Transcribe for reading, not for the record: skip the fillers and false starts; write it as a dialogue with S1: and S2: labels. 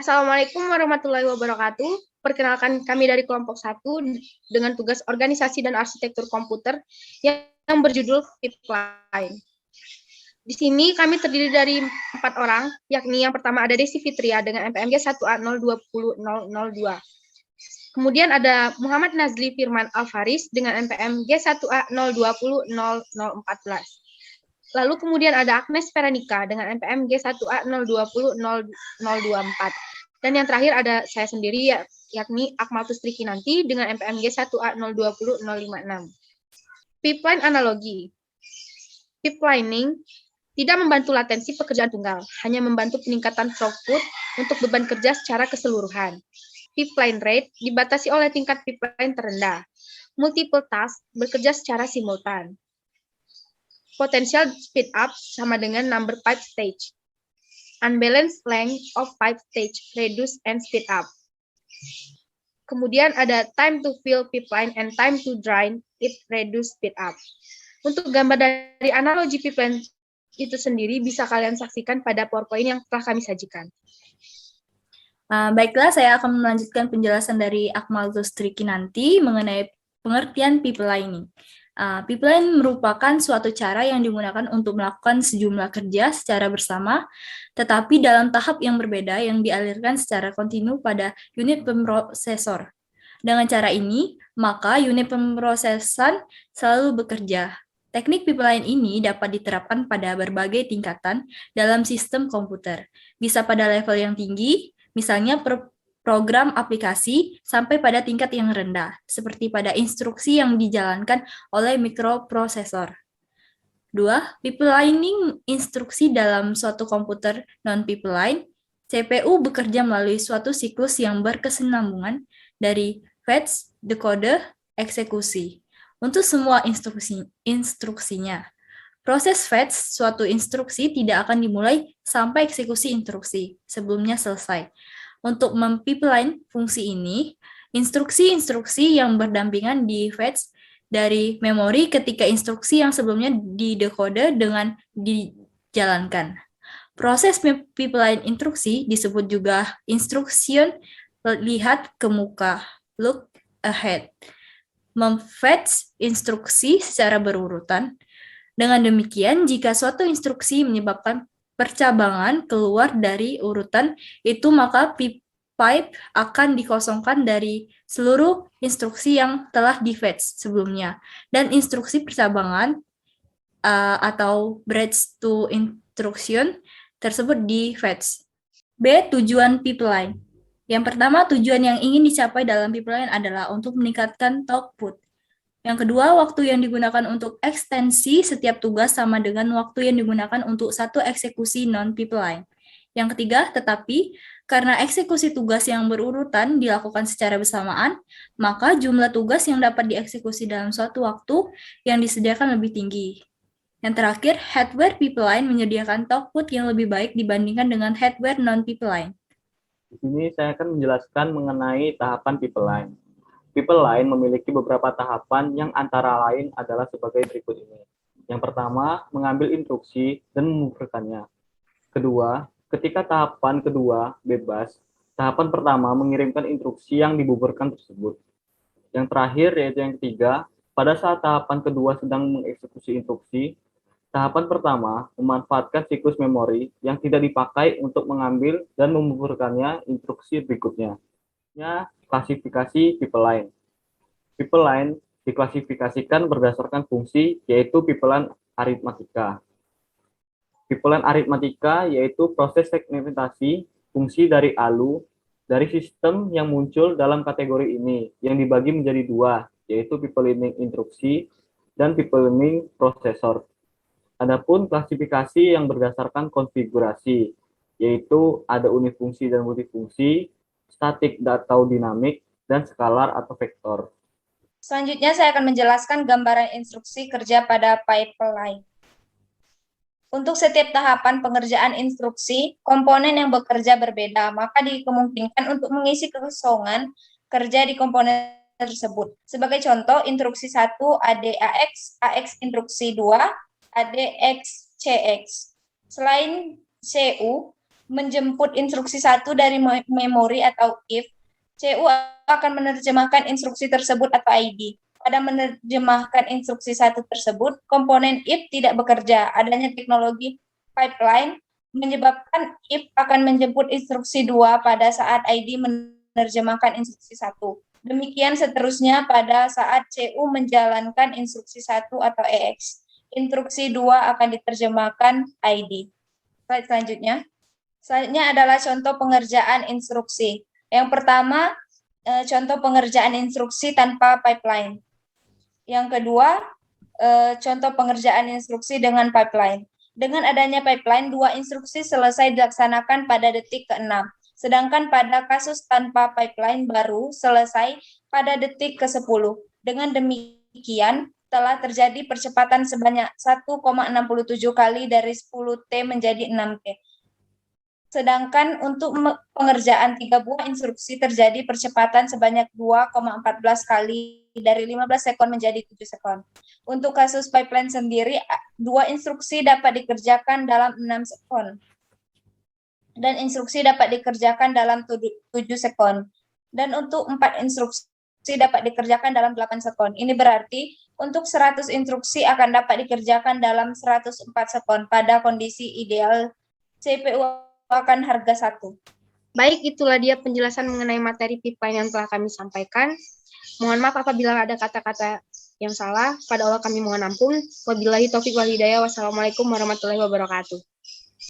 S1: Assalamualaikum warahmatullahi wabarakatuh. Perkenalkan kami dari kelompok 1 dengan tugas organisasi dan arsitektur komputer yang berjudul Pipeline. Di sini kami terdiri dari 4 orang, yakni yang pertama ada Desi Fitria dengan NPMG 1A0200002. Kemudian ada Muhammad Nazli Firman Alfaris dengan NPMG 1A0200014. Lalu kemudian ada Agnes Veranika dengan NPMG 1A0200024. Dan yang terakhir ada saya sendiri, yakni Akmaltus Trikinanti dengan NPMG 1A020056. Pipeline analogi. Pipelining tidak membantu latensi pekerjaan tunggal, hanya membantu peningkatan throughput untuk beban kerja secara keseluruhan. Pipeline rate dibatasi oleh tingkat pipeline terendah. Multiple task bekerja secara simultan. Potential speed up sama dengan number pipe stage. Unbalanced length of pipe stage reduce and speed up. Kemudian ada time to fill pipeline and time to drain it reduce speed up. Untuk gambar dari analogi pipeline itu sendiri bisa kalian saksikan pada PowerPoint yang telah kami sajikan.
S2: Baiklah, saya akan melanjutkan penjelasan dari Akmaltus Trikinanti mengenai pengertian pipelining. Pipeline merupakan suatu cara yang digunakan untuk melakukan sejumlah kerja secara bersama, tetapi dalam tahap yang berbeda yang dialirkan secara kontinu pada unit pemrosesor. Dengan cara ini, maka unit pemrosesan selalu bekerja. Teknik pipeline ini dapat diterapkan pada berbagai tingkatan dalam sistem komputer, bisa pada level yang tinggi, misalnya program aplikasi, sampai pada tingkat yang rendah, seperti pada instruksi yang dijalankan oleh mikroprosesor. 2. Pipelining instruksi dalam suatu komputer non-pipeline. CPU bekerja melalui suatu siklus yang berkesinambungan dari fetch, decoder, eksekusi. Untuk semua instruksinya. Proses fetch suatu instruksi tidak akan dimulai sampai eksekusi instruksi sebelumnya selesai. Untuk mempipeline fungsi ini, instruksi-instruksi yang berdampingan di fetch dari memori ketika instruksi yang sebelumnya didekode dengan dijalankan. Proses pipeline instruksi disebut juga instruction lihat ke muka, look ahead. Memfetch instruksi secara berurutan. Dengan demikian, jika suatu instruksi menyebabkan percabangan keluar dari urutan itu, maka pipe akan dikosongkan dari seluruh instruksi yang telah di-fetch sebelumnya, dan instruksi percabangan atau bridge to instruction tersebut di-fetch. B. Tujuan pipeline. Yang pertama, tujuan yang ingin dicapai dalam pipeline adalah untuk meningkatkan throughput. Yang kedua, waktu yang digunakan untuk ekstensi setiap tugas sama dengan waktu yang digunakan untuk satu eksekusi non-pipeline. Yang ketiga, tetapi karena eksekusi tugas yang berurutan dilakukan secara bersamaan, maka jumlah tugas yang dapat dieksekusi dalam suatu waktu yang disediakan lebih tinggi. Yang terakhir, hardware pipeline menyediakan throughput yang lebih baik dibandingkan dengan hardware non-pipeline.
S3: Di sini saya akan menjelaskan mengenai tahapan pipeline. Pipeline memiliki beberapa tahapan yang antara lain adalah sebagai berikut ini. Yang pertama, mengambil instruksi dan mengumpulkannya. Kedua, ketika tahapan kedua bebas, tahapan pertama mengirimkan instruksi yang dibuburkan tersebut. Yang terakhir, yaitu yang ketiga, pada saat tahapan kedua sedang mengeksekusi instruksi, tahapan pertama memanfaatkan siklus memori yang tidak dipakai untuk mengambil dan membuburkannya instruksi berikutnya. Klasifikasi pipeline. Pipeline diklasifikasikan berdasarkan fungsi, yaitu pipeline aritmatika. Pipeline aritmatika yaitu proses segmentasi fungsi dari ALU dari sistem yang muncul dalam kategori ini, yang dibagi menjadi dua, yaitu pipelining instruksi dan pipelining prosesor. Adapun klasifikasi yang berdasarkan konfigurasi, yaitu ada unifungsi dan multifungsi, statik atau dinamik, dan skalar atau vektor.
S4: Selanjutnya saya akan menjelaskan gambaran instruksi kerja pada pipeline. Untuk setiap tahapan pengerjaan instruksi, komponen yang bekerja berbeda, maka dikemungkinkan untuk mengisi kekosongan kerja di komponen tersebut. Sebagai contoh, instruksi 1 ADAX, AX instruksi 2, ADX CX. Selain CU, menjemput instruksi 1 dari memori atau if, CU akan menerjemahkan instruksi tersebut atau ID. Pada menerjemahkan instruksi 1 tersebut, komponen if tidak bekerja. Adanya teknologi pipeline menyebabkan if akan menjemput instruksi 2 pada saat ID menerjemahkan instruksi 1. Demikian seterusnya pada saat CU menjalankan instruksi 1 atau EX. Instruksi 2 akan diterjemahkan ID. Slide selanjutnya. Selanjutnya adalah contoh pengerjaan instruksi. Yang pertama, contoh pengerjaan instruksi tanpa pipeline. Yang kedua, contoh pengerjaan instruksi dengan pipeline. Dengan adanya pipeline, 2 instruksi selesai dilaksanakan pada detik ke-6. Sedangkan pada kasus tanpa pipeline baru selesai pada detik ke-10. Dengan demikian, telah terjadi percepatan sebanyak 1,67 kali dari 10T menjadi 6T. Sedangkan untuk pengerjaan 3 buah instruksi terjadi percepatan sebanyak 2,14 kali dari 15 sekon menjadi 7 sekon. Untuk kasus pipeline sendiri, 2 instruksi dapat dikerjakan dalam 6 sekon. Dan instruksi dapat dikerjakan dalam 7 sekon. Dan untuk 4 instruksi dapat dikerjakan dalam 8 sekon. Ini berarti untuk 100 instruksi akan dapat dikerjakan dalam 104 sekon pada kondisi ideal CPU akan harga 1.
S1: Baik, itulah dia penjelasan mengenai materi pipeline yang telah kami sampaikan. Mohon maaf apabila ada kata-kata yang salah. Pada Allah kami mohon ampun. Wabillahi taufiq wal hidayah. Wassalamualaikum warahmatullahi wabarakatuh.